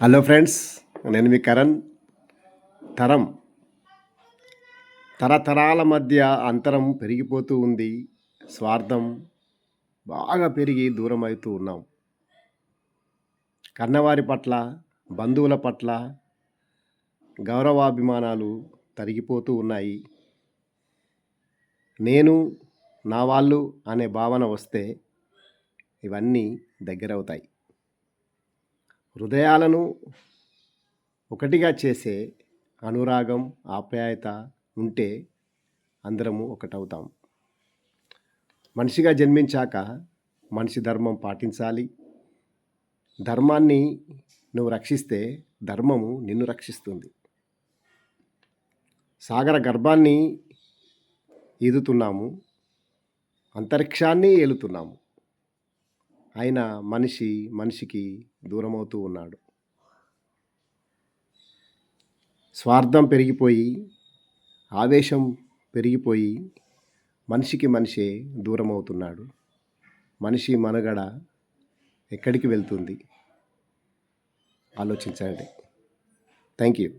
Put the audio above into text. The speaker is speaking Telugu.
హలో ఫ్రెండ్స్, నేను మీ కరణ్. తరం తరతరాల మధ్య అంతరం పెరిగిపోతూ ఉంది. స్వార్థం బాగా పెరిగి దూరం అవుతూ ఉన్నాం. కన్నవారి పట్ల, బంధువుల పట్ల గౌరవాభిమానాలు తరిగిపోతూ ఉన్నాయి. నేను, నా వాళ్ళు అనే భావన వస్తే ఇవన్నీ దగ్గరవుతాయి. హృదయాలను ఒకటిగా చేసే అనురాగం, ఆప్యాయత ఉంటే అందరము ఒకటవుతాం. మనిషిగా జన్మించాక మనిషి ధర్మం పాటించాలి. ధర్మాన్ని నువ్వు రక్షిస్తే ధర్మము నిన్ను రక్షిస్తుంది. సాగర గర్భాన్ని ఈదుతున్నాము, అంతరిక్షాన్ని ఏలుతున్నాము. అయినా మనిషి మనిషికి దూరమవుతూ ఉన్నాడు. స్వార్థం పెరిగిపోయి, ఆవేశం పెరిగిపోయి మనిషికి మనిషే దూరం అవుతున్నాడు. మనిషి మనుగడ ఎక్కడికి వెళ్తుంది? ఆలోచించండి. Thank you.